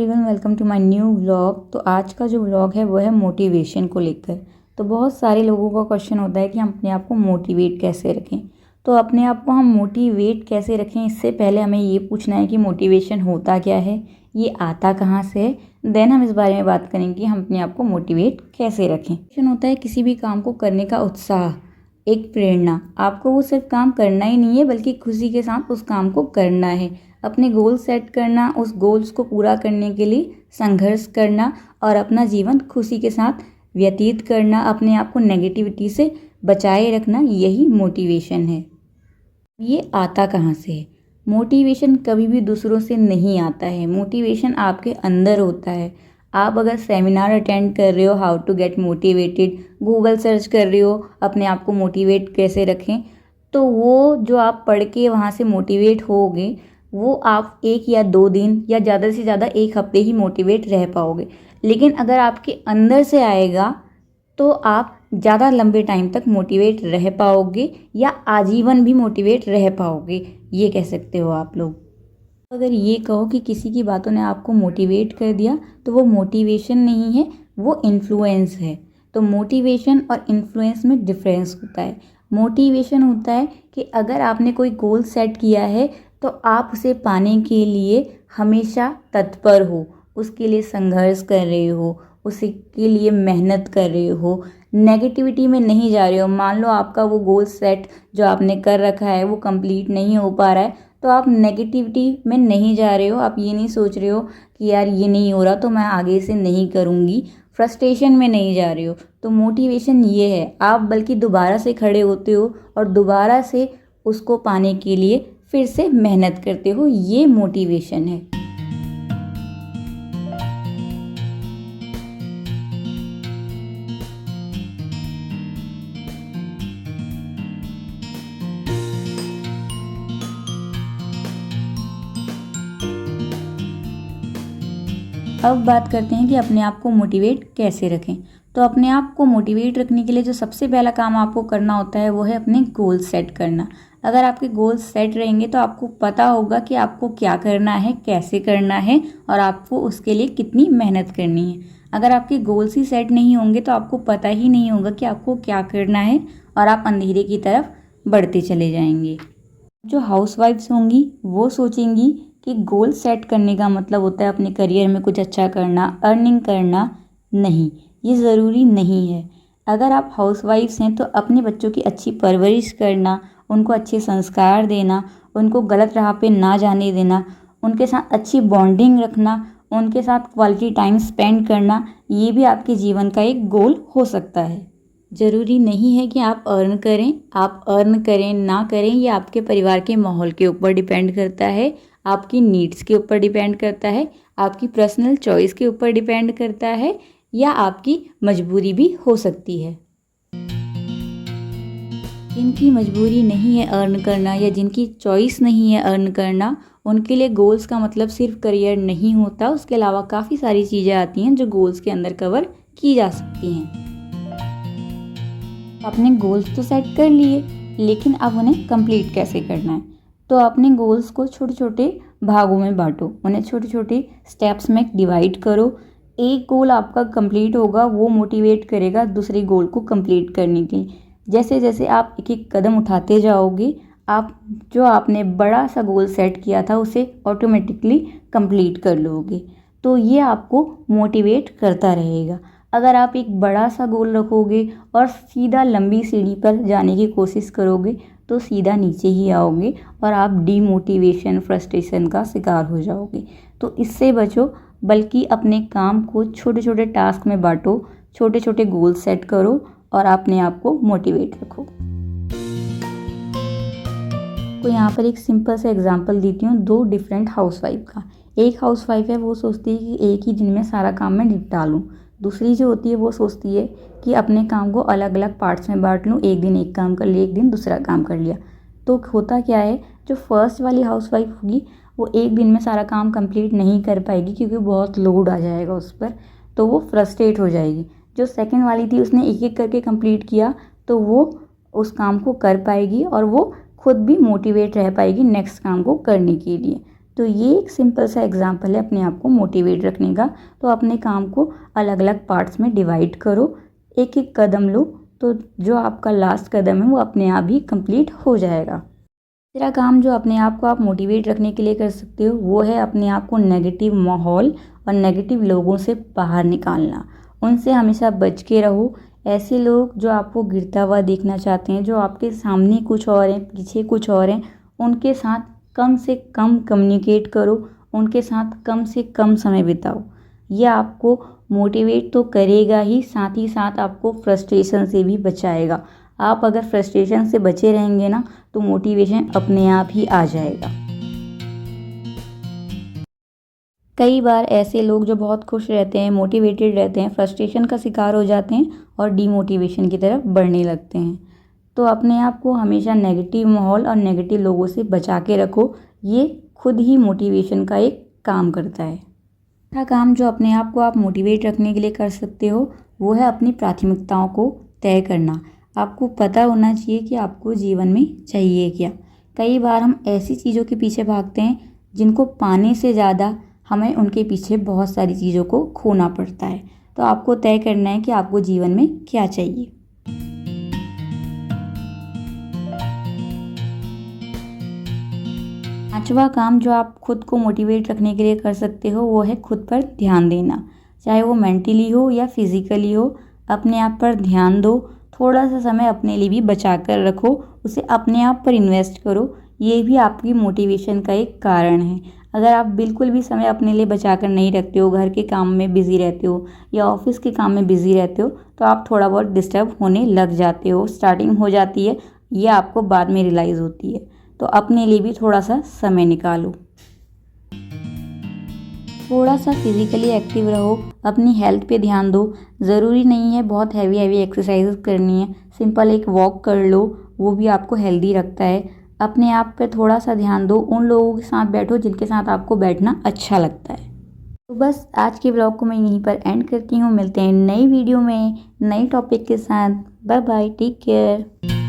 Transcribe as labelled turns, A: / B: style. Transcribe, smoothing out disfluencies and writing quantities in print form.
A: Everyone, welcome to my new vlog. तो आज का जो व्लॉग है वो है मोटिवेशन को लेकर। तो बहुत सारे लोगों का क्वेश्चन होता है कि हम अपने आप को मोटिवेट कैसे रखें। तो अपने आप को हम मोटिवेट कैसे रखें, इससे पहले हमें ये पूछना है कि मोटिवेशन होता क्या है, ये आता कहाँ से है। देन हम इस बारे में बात करेंगे कि हम अपने आप को मोटिवेट कैसे रखें। मोटिवेशन होता है किसी भी काम को करने का उत्साह, एक प्रेरणा। आपको वो सिर्फ काम करना ही नहीं है बल्कि खुशी के साथ उस काम को करना है, अपने गोल सेट करना, उस गोल्स को पूरा करने के लिए संघर्ष करना और अपना जीवन खुशी के साथ व्यतीत करना, अपने आप को नेगेटिविटी से बचाए रखना, यही मोटिवेशन है। ये आता कहाँ से है? मोटिवेशन कभी भी दूसरों से नहीं आता है, मोटिवेशन आपके अंदर होता है। आप अगर सेमिनार अटेंड कर रहे हो how to get motivated, Google search कर रहे हो अपने आप को मोटिवेट कैसे रखें, तो वो जो आप पढ़ के वहाँ से मोटिवेट होगे वो आप 1 या 2 दिन या ज़्यादा से ज़्यादा 1 हफ्ते ही मोटिवेट रह पाओगे। लेकिन अगर आपके अंदर से आएगा तो आप ज़्यादा लंबे टाइम तक मोटिवेट रह पाओगे या आजीवन भी मोटिवेट रह पाओगे, ये कह सकते हो आप लोग। अगर ये कहो कि किसी की बातों ने आपको मोटिवेट कर दिया तो वो मोटिवेशन नहीं है, वो इन्फ्लुएंस है। तो मोटिवेशन और इन्फ्लुएंस में डिफरेंस होता है। मोटिवेशन होता है कि अगर आपने कोई गोल सेट किया है तो आप उसे पाने के लिए हमेशा तत्पर हो, उसके लिए संघर्ष कर रहे हो, उसके लिए मेहनत कर रहे हो, नेगेटिविटी में नहीं जा रहे हो। मान लो आपका वो गोल सेट जो आपने कर रखा है वो कंप्लीट नहीं हो पा रहा है, तो आप नेगेटिविटी में नहीं जा रहे हो। आप ये नहीं सोच रहे हो कि यार ये नहीं हो रहा तो मैं आगे से नहीं करूँगी, फ्रस्ट्रेशन में नहीं जा रहे हो। तो मोटिवेशन ये है, आप बल्कि दोबारा से खड़े होते हो और दोबारा से उसको पाने के लिए फिर से मेहनत करते हो, ये मोटिवेशन है। अब बात करते हैं कि अपने आप को मोटिवेट कैसे रखें। तो अपने आप को मोटिवेट रखने के लिए जो सबसे पहला काम आपको करना होता है वो है अपने गोल सेट करना। अगर आपके गोल सेट रहेंगे तो आपको पता होगा कि आपको क्या करना है, कैसे करना है और आपको उसके लिए कितनी मेहनत करनी है। अगर आपके गोल्स ही सेट नहीं होंगे तो आपको पता ही नहीं होगा कि आपको क्या करना है और आप अंधेरे की तरफ बढ़ते चले जाएंगे। जो हाउसवाइफ्स होंगी वो सोचेंगी कि गोल सेट करने का मतलब होता है अपने करियर में कुछ अच्छा करना, अर्निंग करना। नहीं, ये ज़रूरी नहीं है। अगर आप हाउसवाइफ्स हैं तो अपने बच्चों की अच्छी परवरिश करना, उनको अच्छे संस्कार देना, उनको गलत राह पे ना जाने देना, उनके साथ अच्छी बॉन्डिंग रखना, उनके साथ क्वालिटी टाइम स्पेंड करना, ये भी आपके जीवन का एक गोल हो सकता है। ज़रूरी नहीं है कि आप अर्न करें, आप अर्न करें ना करें, ये आपके परिवार के माहौल के ऊपर डिपेंड करता है, आपकी नीड्स के ऊपर डिपेंड करता है, आपकी पर्सनल चॉइस के ऊपर डिपेंड करता है, या आपकी मजबूरी भी हो सकती है। जिनकी मजबूरी नहीं है अर्न करना या जिनकी चॉइस नहीं है अर्न करना, उनके लिए गोल्स का मतलब सिर्फ करियर नहीं होता, उसके अलावा काफ़ी सारी चीज़ें आती हैं जो गोल्स के अंदर कवर की जा सकती हैं। आपने गोल्स तो सेट कर लिए, लेकिन अब उन्हें कंप्लीट कैसे करना है। तो अपने गोल्स को छोटे छोटे भागों में बांटो, उन्हें छोटे छोटे स्टेप्स में डिवाइड करो। एक गोल आपका कंप्लीट होगा, वो मोटिवेट करेगा दूसरे गोल को कंप्लीट करने के लिए। जैसे जैसे आप एक एक कदम उठाते जाओगे, आप जो आपने बड़ा सा गोल सेट किया था उसे ऑटोमेटिकली कंप्लीट कर लोगे। तो ये आपको मोटिवेट करता रहेगा। अगर आप एक बड़ा सा गोल रखोगे और सीधा लंबी सीढ़ी पर जाने की कोशिश करोगे तो सीधा नीचे ही आओगे और आप डीमोटिवेशन, फ्रस्ट्रेशन का शिकार हो जाओगे। तो इससे बचो, बल्कि अपने काम को छोटे छोटे टास्क में बांटो, छोटे छोटे गोल सेट करो और अपने आप को मोटिवेट रखो। तो यहाँ पर एक सिंपल सा एग्जांपल देती हूँ, 2 डिफरेंट हाउसवाइफ का। एक हाउसवाइफ है वो सोचती है कि एक ही दिन में सारा काम मैं निपटा लूँ। दूसरी जो होती है वो सोचती है कि अपने काम को अलग अलग पार्ट्स में बांट लूँ, एक दिन एक काम कर लिया, एक दिन दूसरा काम कर लिया। तो होता क्या है, जो फर्स्ट वाली हाउसवाइफ होगी वो एक दिन में सारा काम कंप्लीट नहीं कर पाएगी क्योंकि बहुत लोड आ जाएगा उस पर, तो वो फ्रस्ट्रेट हो जाएगी। जो सेकंड वाली थी उसने एक एक करके कंप्लीट किया तो वो उस काम को कर पाएगी और वो खुद भी मोटिवेट रह पाएगी नेक्स्ट काम को करने के लिए। तो ये एक सिंपल सा एग्जांपल है अपने आप को मोटिवेट रखने का। तो अपने काम को अलग अलग पार्ट्स में डिवाइड करो, एक एक कदम लो, तो जो आपका लास्ट कदम है वो अपने आप ही कंप्लीट हो जाएगा। तीसरा काम जो अपने आप को आप मोटिवेट रखने के लिए कर सकते हो वो है अपने आप को नेगेटिव माहौल और नेगेटिव लोगों से बाहर निकालना। उनसे हमेशा बच के रहो। ऐसे लोग जो आपको गिरता हुआ देखना चाहते हैं, जो आपके सामने कुछ और हैं पीछे कुछ और हैं, उनके साथ कम से कम कम्युनिकेट करो, उनके साथ कम से कम समय बिताओ। ये आपको मोटिवेट तो करेगा ही साथ आपको फ्रस्ट्रेशन से भी बचाएगा। आप अगर फ्रस्ट्रेशन से बचे रहेंगे ना तो मोटिवेशन अपने आप ही आ जाएगा। कई बार ऐसे लोग जो बहुत खुश रहते हैं, मोटिवेटेड रहते हैं, फ्रस्ट्रेशन का शिकार हो जाते हैं और डीमोटिवेशन की तरफ बढ़ने लगते हैं। तो अपने आप को हमेशा नेगेटिव माहौल और नेगेटिव लोगों से बचा के रखो। ये खुद ही मोटिवेशन का एक काम करता है। दूसरा काम जो अपने आप को आप मोटिवेट रखने के लिए कर सकते हो वो है अपनी प्राथमिकताओं को तय करना। आपको पता होना चाहिए कि आपको जीवन में चाहिए क्या। कई बार हम ऐसी चीज़ों के पीछे भागते हैं जिनको पाने से ज़्यादा हमें उनके पीछे बहुत सारी चीज़ों को खोना पड़ता है। तो आपको तय करना है कि आपको जीवन में क्या चाहिए। पांचवा काम जो आप खुद को मोटिवेट रखने के लिए कर सकते हो वो है खुद पर ध्यान देना। चाहे वो मेंटली हो या फिजिकली हो, अपने आप पर ध्यान दो। थोड़ा सा समय अपने लिए भी बचा कर रखो, उसे अपने आप पर इन्वेस्ट करो। ये भी आपकी मोटिवेशन का एक कारण है। अगर आप बिल्कुल भी समय अपने लिए बचा कर नहीं रखते हो, घर के काम में बिज़ी रहते हो या ऑफिस के काम में बिज़ी रहते हो, तो आप थोड़ा बहुत डिस्टर्ब होने लग जाते हो। स्टार्टिंग हो जाती है, ये आपको बाद में रियलाइज़ होती है। तो अपने लिए भी थोड़ा सा समय निकालो। थोड़ा सा फिजिकली एक्टिव रहो, अपनी हेल्थ पे ध्यान दो। ज़रूरी नहीं है बहुत हैवी एक्सरसाइज करनी है, सिंपल एक वॉक कर लो, वो भी आपको हेल्दी रखता है। अपने आप पे थोड़ा सा ध्यान दो, उन लोगों के साथ बैठो जिनके साथ आपको बैठना अच्छा लगता है। तो बस आज के ब्लॉग को मैं यहीं पर एंड करती हूँ। मिलते हैं नई वीडियो में नई टॉपिक के साथ। Bye bye, take care.